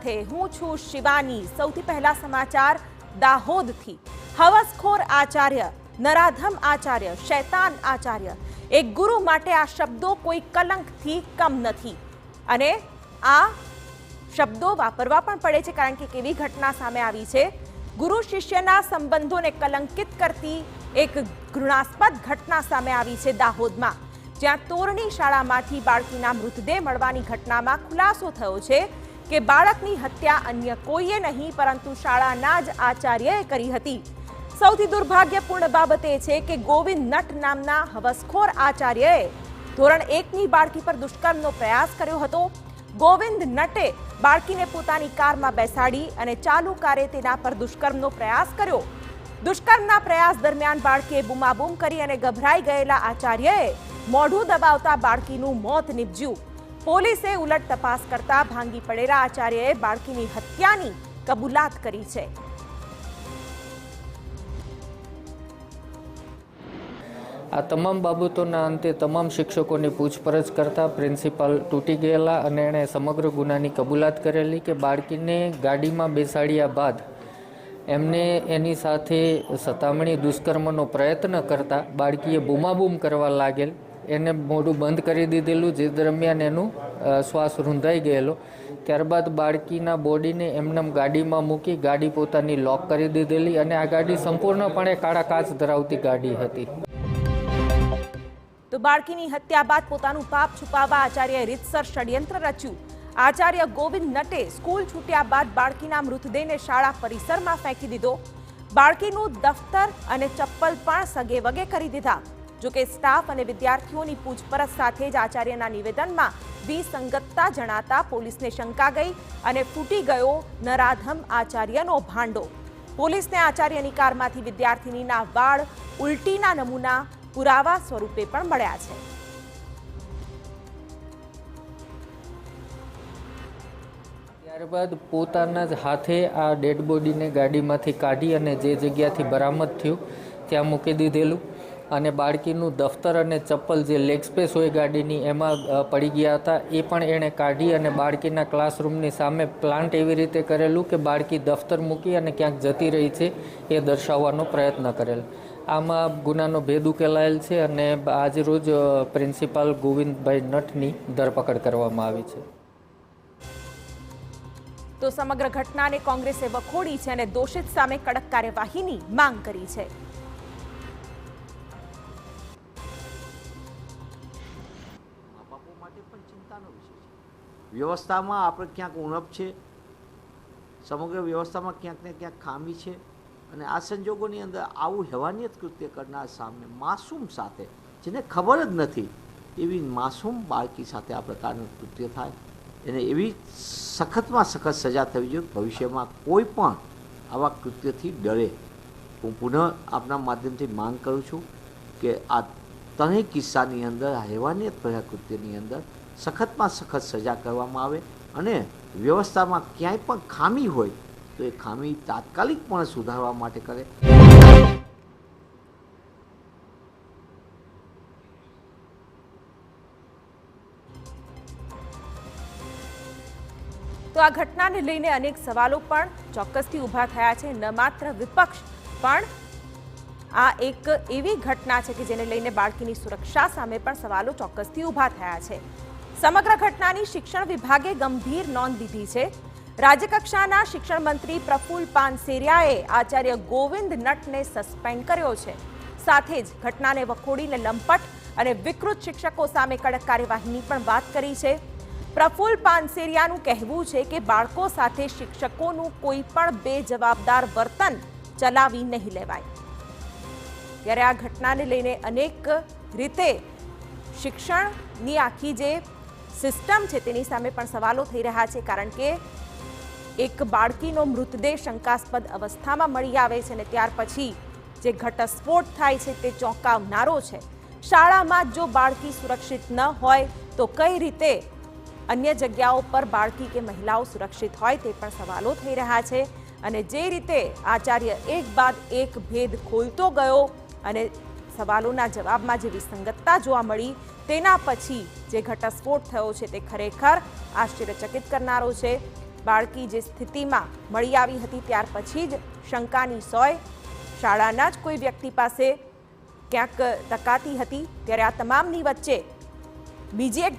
સાથે હું છું શિવાની। સૌથી પહેલા સમાચાર દાહોદથી। હવસખોર આચાર્ય, નરાધમ આચાર્ય, શૈતાન આચાર્ય, એક ગુરુ માટે આ શબ્દો કોઈ કલંકથી કમ નથી અને આ શબ્દો વાપરવા પણ પડે છે કારણ કે કેવી ઘટના સામે આવી છે। ગુરુ શિષ્યના સંબંધોને કલંકિત કરતી એક ઘૃણાસ્પદ ઘટના સામે આવી છે દાહોદમાં, જ્યાં તોરણી શાળામાંથી બાળકીના મૃતદેહ મળવાની ઘટનામાં ખુલાસો થયો છે કે બાળકની હત્યા અન્ય કોઈએ નહીં પરંતુ શાળાના જ આચાર્યએ કરી હતી। સૌથી દુર્ભાગ્યપૂર્ણ બાબત એ છે કે ગોવિંદ નટ નામના હવસખોર આચાર્યએ ધોરણ 1ની બાળકી પર દુષ્કર્મનો પ્રયાસ કર્યો હતો। ગોવિંદ નટે બાળકીને પોતાની કારમાં બેસાડી અને ચાલુ કારે તેના પર દુષ્કર્મનો પ્રયાસ કર્યો। દુષ્કર્મના પ્રયાસ દરમિયાન બાળકીએ બૂમાબૂમ કરી અને ગભરાઈ ગયેલા આચાર્યએ મોઢું દબાવતા બાળકીનું મોત નીપજ્યું। પોલીસે ઉલટ તપાસ કરતા ભાંગી પડેલા આચાર્યએ બાળકીની હત્યાની કબૂલાત કરી છે। આ તમામ બાબતોના અંતે તમામ શિક્ષકોની પૂછપરછ કરતા પ્રિન્સિપાલ તૂટી ગયેલા અને એણે સમગ્ર ગુનાની કબૂલાત કરેલી કે બાળકીને ગાડીમાં બેસાડ્યા બાદ એમને એની સાથે સતામણી દુષ્કર્મનો પ્રયત્ન કરતા બાળકીએ બૂમાબૂમ કરવા લાગેલ, એને મોઢું બંધ કરી દીધેલું, જે દરમિયાન એનું શ્વાસ રૂંધાઈ ગયેલો। ત્યારબાદ બાળકીના બોડીને એમનેમ ગાડીમાં મૂકી ગાડી પોતાની લોક કરી દીધેલી અને આ ગાડી સંપૂર્ણપણે કાળા કાચ ધરાવતી ગાડી હતી। તો બાળકીની હત્યા બાદ પોતાનું પાપ છુપાવવા આચાર્યએ રીતસર ષડયંત્ર રચ્યું। આચાર્ય ગોવિંદ નટે સ્કૂલ છૂટ્યા બાદ બાળકીના મૃતદેહને શાળા પરિસરમાં ફેંકી દીધો। બાળકીનું દફતર અને ચપ્પલ પણ સગે વગે કરી દીધા। જોકે સ્ટાફ અને વિદ્યાર્થીઓની પૂછપરછ સાથે જ આચાર્યના નિવેદનમાં વિસંગતતા જણાતા પોલીસને શંકા ગઈ અને ફૂટી ગયો નરાધમ આચાર્યનો ભાંડો। પોલીસને આચાર્યની કારમાંથી વિદ્યાર્થીનીના વાળ ઉલટીના નમૂના પુરાવા સ્વરૂપે પણ મળ્યા છે। ત્યારબાદ પોતાના જ હાથે આ ડેડ બોડીને ગાડીમાંથી કાઢી અને જે જગ્યાથી બરામદ થયું ત્યાં મૂકી દીધેલું અને બાળકીનું દફતર અને ચપ્પલ જે લેગ સ્પેસ હોય ગાડીની એમાં પડી ગયા હતા એ પણ એણે કાઢી અને બાળકીના ક્લાસરૂમની સામે પ્લાન્ટ એવી રીતે કરેલું કે બાળકી દફતર મૂકી અને ક્યાંક જતી રહી છે એ દર્શાવવાનો પ્રયત્ન કરેલ। આમાં ગુનાનો ભેદ ઉકેલાયેલ છે અને આજે રોજ પ્રિન્સિપાલ ગોવિંદભાઈ નટની ધરપકડ કરવામાં આવી છે। તો સમગ્ર ઘટનાને કોંગ્રેસે વખોડી છે અને દોષિત સામે કડક કાર્યવાહીની માંગ કરી છે। વ્યવસ્થામાં આપણે ક્યાંક ઉણપ છે, સમગ્ર વ્યવસ્થામાં ક્યાંક ને ક્યાંક ખામી છે અને આ સંજોગોની અંદર આવું હેવાનિયત કૃત્ય કરનાર સામે માસૂમ સાથે, જેને ખબર જ નથી એવી માસૂમ બાળકી સાથે આ પ્રકારનું કૃત્ય થાય, એને એવી સખતમાં સખત સજા થવી જોઈએ। ભવિષ્યમાં કોઈ પણ આવા કૃત્યથી ડરે। હું પુનઃ આપના માધ્યમથી માંગ કરું છું કે આ ત્રણેય કિસ્સાની અંદર આ હેવાનિયત ભર્યા કૃત્યની અંદર સખતમાં સખત સજા કરવામાં આવે અને વ્યવસ્થામાં ક્યાંય પણ ખામી હોય તો એ ખામી તાત્કાલિકપણે સુધારવા માટે કરે। તો આ ઘટનાને લઈને અનેક સવાલો પણ ચોક્કસથી ઊભા થયા છે। ન માત્ર વિપક્ષ પણ આ એક એવી ઘટના છે કે જેને લઈને બાળકીની સુરક્ષા સામે પણ સવાલો ચોક્કસથી ઊભા થયા છે। સમગ્ર ઘટનાની શિક્ષણ વિભાગે ગંભીર નોંધ લીધી છે। રાજ્યકક્ષાના શિક્ષણ મંત્રી પ્રફુલ્લ પાનસેરિયાએ આચાર્ય ગોવિંદ નટને સસ્પેન્ડ કર્યો છે। સાથે જ ઘટનાને વખોડીને લંપટ અને વિકૃત શિક્ષકો સામે કડક કાર્યવાહીની પણ વાત કરી છે। પ્રફુલ્લ પાનસેરિયાનું કહેવું છે કે બાળકો સાથે શિક્ષકોનું કોઈ પણ બેજવાબદાર વર્તન ચલાવી નહીં લેવાય। ત્યારે આ ઘટનાને લઈને અનેક રીતે શિક્ષણની આખી જે સિસ્ટમ છે તેની સામે પણ સવાલો થઈ રહ્યા છે કારણ કે એક બાળકીનો મૃતદેહ શંકાસ્પદ અવસ્થામાં મળી આવે છે અને ત્યાર પછી જે ઘટસ્ફોટ થાય છે તે ચોંકાવનારો છે। શાળામાં જો બાળકી સુરક્ષિત ન હોય તો કઈ રીતે અન્ય જગ્યાઓ પર બાળકી કે મહિલાઓ સુરક્ષિત હોય તે પણ સવાલો થઈ રહ્યા છે। અને જે રીતે આચાર્ય એક બાદ એક ભેદ ખોલતો ગયો અને સવાલોના જવાબમાં જે વિસંગતતા જોવા મળી તેના પછી જે ઘટસ્ફોટ થયો છે તે ખરેખર આશ્ચર્યચકિત કરનારો છે। બાળકી જે સ્થિતિમાં મળી આવી હતી ત્યાર પછી જ શંકાની સોય શાળાના જ કોઈ વ્યક્તિ પાસે ક્યાંક તકાતી હતી. ત્યારે આ તમામની વચ્ચે બીજી એક